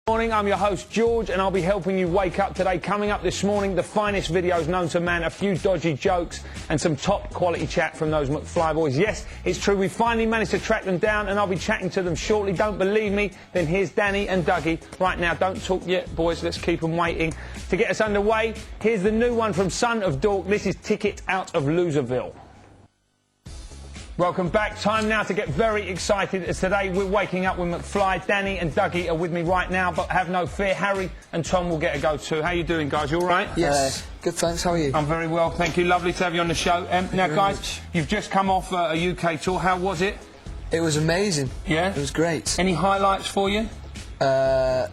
Morning, I'm your host George and I'll be helping you wake up today. Coming up this morning, the finest videos known to man, a few dodgy jokes and some top quality chat from those McFly boys. Yes, it's true, we finally managed to track them down and I'll be chatting to them shortly. Don't believe me? Then here's Danny and Dougie. Right now, don't talk yet boys, let's keep them waiting. To get us underway, here's the new one from Son of Dork. This is Ticket Out of Loserville. Welcome back. Time now to get very excited as today we're waking up with McFly. Danny and Dougie are with me right now, but have no fear, Harry and Tom will get a go too. How you doing, guys? You all right? Yes. Good, thanks. How are you? I'm very well, thank you. Lovely to have you on the show. Now, guys, you've just come off a UK tour. How was it? It was amazing. Yeah? It was great. Any highlights for you? The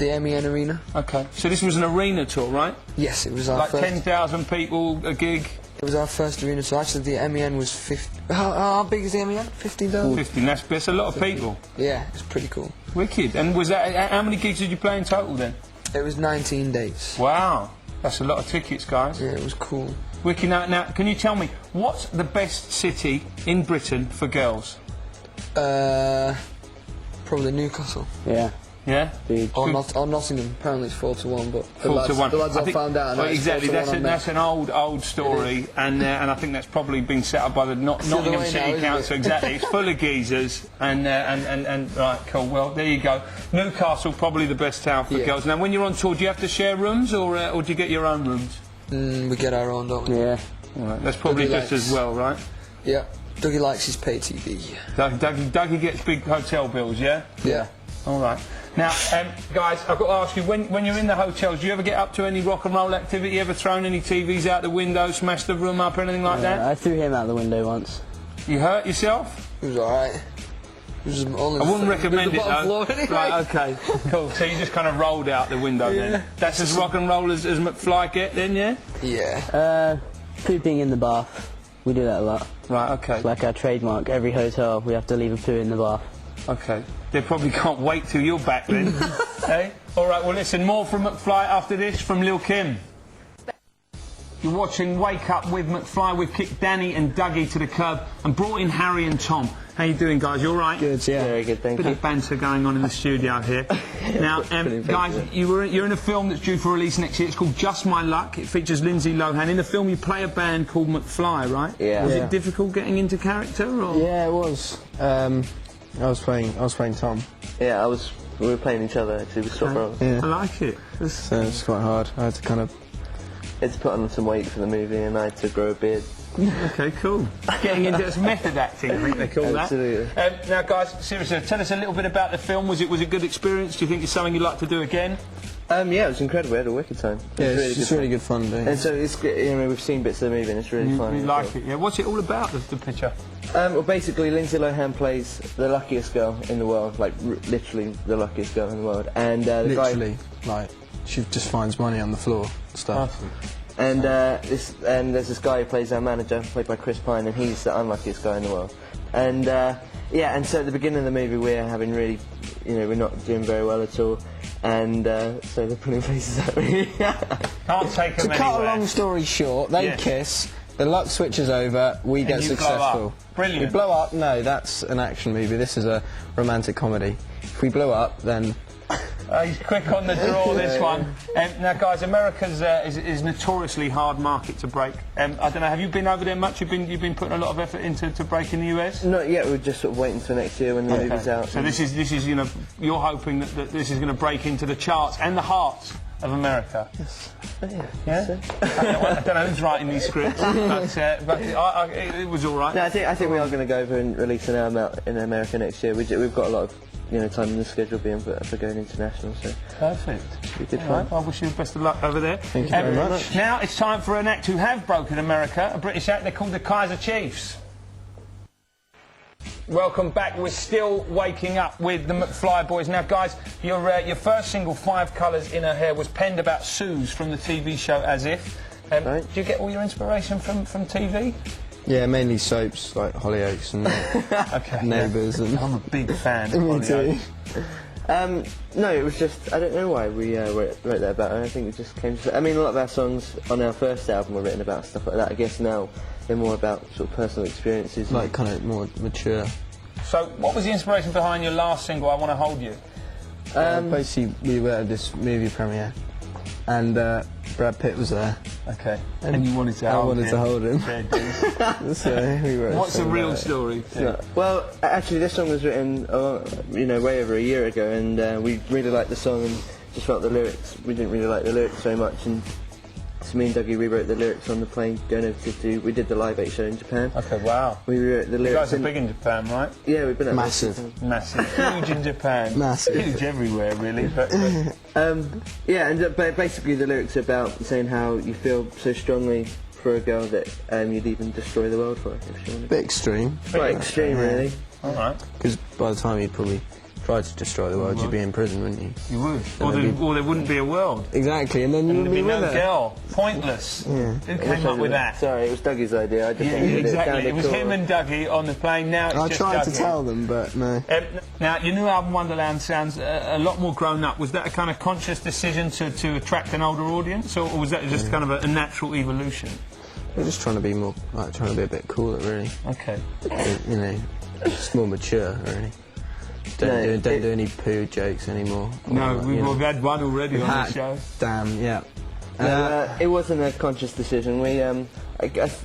MEN Arena. Okay. So this was an arena tour, right? Yes, it was our like first... 10,000 people, a gig? It was our first arena tour. Actually, the MEN was 50... How big is the MEN? 15,000? 15, that's a lot of people. Yeah, it's pretty cool. Wicked. And was that... How many gigs did you play in total then? It was 19 days. Wow. That's a lot of tickets, guys. Yeah, it was cool. Wicked. Now, can you tell me, what's the best city in Britain for girls? Probably Newcastle. Yeah. Yeah? Or Nottingham. Apparently it's 4-1, but the 4-1. lads all found out. Well, exactly, that's an old story, and I think that's probably been set up by the Nottingham City Council. Exactly, it's full of geezers, and right, cool. Well, there you go. Newcastle, probably the best town for girls. Now, when you're on tour, do you have to share rooms, or do you get your own rooms? We get our own, don't we? Yeah. All right, that's probably just as well, right? Yeah. Dougie likes his pay TV. Dougie gets big hotel bills, yeah? Yeah. All right. Now, guys, I've got to ask you, when you're in the hotels, do you ever get up to any rock and roll activity? Ever thrown any TVs out the window, smashed the room up, or anything like that? I threw him out the window once. You hurt yourself? It was alright. It was only I wouldn't recommend it, though. Anyway. Right, okay, cool. So you just kind of rolled out the window then? That's as rock and roll as McFly get then, yeah? Yeah. Pooping in the bath. We do that a lot. Right, okay. It's like our trademark. Every hotel, we have to leave a poo in the bath. Okay. They probably can't wait till you're back then. Hey? All right, well, listen, more from McFly after this from Lil' Kim. You're watching Wake Up with McFly. We've kicked Danny and Dougie to the curb and brought in Harry and Tom. How you doing, guys? You all right? Good, yeah. Very good, thank you. Bit of banter going on in the studio here. Now, guys, you're in a film that's due for release next year. It's called Just My Luck. It features Lindsay Lohan. In the film, you play a band called McFly, right? Yeah. Was it difficult getting into character, or? Yeah, it was. I was playing Tom. Yeah, we were playing each other actually, we swapped roles. Yeah. I like it. So it's quite hard. I had to kind of... Had to put on some weight for the movie and I had to grow a beard. Okay, cool. Getting into it's method acting, I think they call that. Absolutely. Now, guys, seriously, tell us a little bit about the film. Was it a good experience? Do you think it's something you'd like to do again? Yeah, it was incredible. We had a wicked time. Yeah, it's really good fun doing. And so it's, we've seen bits of the movie and it's really fun. You like it, yeah? What's it all about, the picture? Well, basically, Lindsay Lohan plays the luckiest girl in the world, like literally the luckiest girl in the world. And the literally, like she just finds money on the floor and stuff. And there's this guy who plays our manager, played by Chris Pine, and he's the unluckiest guy in the world. And yeah, and so at the beginning of the movie we're having really, we're not doing very well at all. And so they're putting faces at me. Can't take them To cut a long story short, they kiss, the luck switches over, we get successful. Brilliant. We blow up, no, that's an action movie, this is a romantic comedy. If we blow up, then... He's quick on the draw, this one. Now, guys, America's is notoriously hard market to break. I don't know, have you been over there much? You've been putting a lot of effort into breaking the US? Not yet. We're just sort of waiting until next year when the movie's out. So this is you're hoping that this is going to break into the charts and the hearts of America. Yes. Yeah. So. I don't know who's writing these scripts, but it was all right. No, I think we are going to go over and release an album out in America next year. We've got a lot of time in the schedule being for going international, so... Perfect. We did fine. I wish you the best of luck over there. Thank you very much. Now it's time for an act who have broken America, a British act. They're called the Kaiser Chiefs. Welcome back. We're still waking up with the McFly boys. Now, guys, your first single, 5 Colours in Her Hair, was penned about Suze from the TV show As If. Right. Do you get all your inspiration from TV? Yeah, mainly soaps, like Hollyoaks and Neighbours. And I'm a big fan of Hollyoaks. No, it was just, I don't know why we wrote that about her. I think it just came to... I mean, a lot of our songs on our first album were written about stuff like that. I guess now they're more about sort of personal experiences. Like, kind of more mature. So, what was the inspiration behind your last single, I Want to Hold You? Basically, we were at this movie premiere, and Brad Pitt was there. Okay. And you wanted to I hold him. wanted to hold him. Fair dues. So we wrote. What's the something real about it. story? Well, actually, this song was written, way over a year ago, and we really liked the song and just felt the lyrics. We didn't really like the lyrics very much, and so me and Dougie rewrote the lyrics on the plane going over to we did the Live 8 show in Japan. Okay, wow. We rewrote the You lyrics. guys are big in Japan, right? Yeah, we've been at Massive. Massive. Huge in Japan. Massive. Huge everywhere, really. But Yeah, and basically the lyrics are about saying how you feel so strongly for a girl that you'd even destroy the world for her, if she wanted. Bit extreme. Quite extreme, really. all right. Because by the time you'd probably try to destroy the world, you'd be in prison, wouldn't you? You would. Or there wouldn't be a world. Exactly, and then you And would there'd be be no with her. girl. Pointless. Who came up with that? Sorry, it was Dougie's idea. I just Yeah, wanted it exactly. sounded It was cool. him and Dougie on the plane. Now it's I just tried to Dougie. tell them, but no. Now, your new album Wonderland sounds a lot more grown up. Was that a kind of conscious decision to attract an older audience, or was that just kind of a natural evolution? We're just trying to be more, like, trying to be a bit cooler, really. Okay. You know, just more mature, really. Don't do any poo jokes anymore. No, Or, we've you know. had one already on the Had. show. Damn, yeah. No, it wasn't a conscious decision. We, I guess,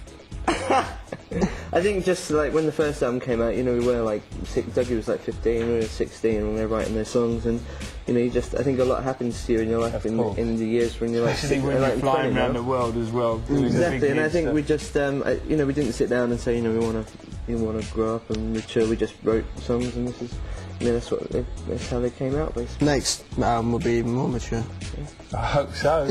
I think just like when the first album came out, we were like, Dougie was like 15, we were 16, and we were writing those songs, and I think a lot happens to you in your life in the years when you're like, Especially when you're flying around the world as well. doing the Exactly, big and I hit think stuff. we just, we didn't sit down and say, we want to grow up and mature. We just wrote songs, and this is, that's how they came out, basically. Next album will be even more mature. I hope so.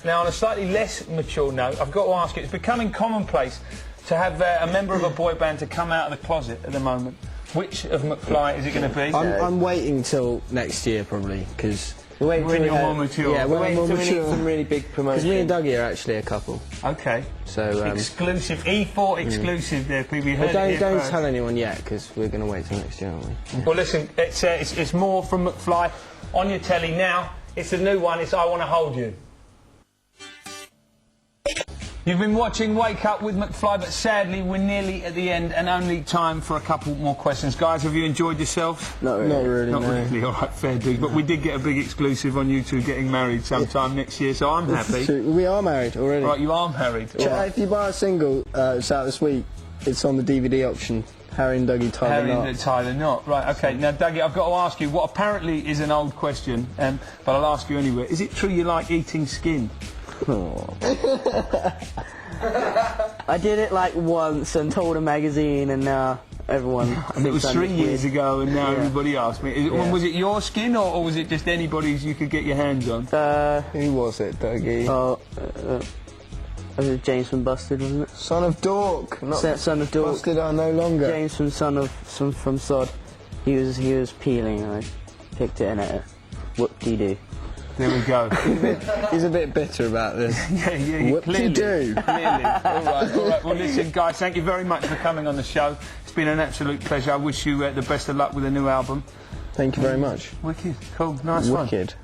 Now, on a slightly less mature note, I've got to ask you, it's becoming commonplace to have a member of a boy band to come out of the closet at the moment. Which of McFly is it going to be? I'm waiting till next year, probably, because... When When you're more mature. Yeah, we're when waiting I'm till more we need mature. some really big promotion. Because me and Dougie are actually a couple, Okay. so... Exclusive. E4 exclusive there, people. You heard But it here don't first. tell anyone yet, because we're going to wait till next year, aren't we? Well, listen, it's more from McFly on your telly now. It's a new one. It's I Want to Hold You. You've been watching Wake Up with McFly, but sadly we're nearly at the end and only time for a couple more questions. Guys, have you enjoyed yourselves? Not really, Not no. really, all right, fair dues. But we did get a big exclusive on you two getting married sometime next year, so I'm happy. So we are married already. Right, you are married. All right. If you buy a single, it's out this week, it's on the DVD option. Harry and Dougie tie the Harry knot. and Tyler not. Right, okay. Now, Dougie, I've got to ask you what apparently is an old question, but I'll ask you anyway. Is it true you like eating skin? I did it like once and told a magazine, and now everyone. And it was 3 years ago, and now Yeah. everybody asked me. Was it your skin, or was it just anybody's you could get your hands on? Who was it, Dougie? Was it James from Busted, wasn't it? Son of Dork. Not Son of Dork. Busted are no longer. James from from Sod. He was peeling, and I picked it and ate it. What do you do? There we go. He's a bit bitter about this. yeah, What do you clearly. do? Clearly. All right. Well, listen, guys, thank you very much for coming on the show. It's been an absolute pleasure. I wish you the best of luck with the new album. Thank you very much. Wicked. Cool. Nice one. Wicked.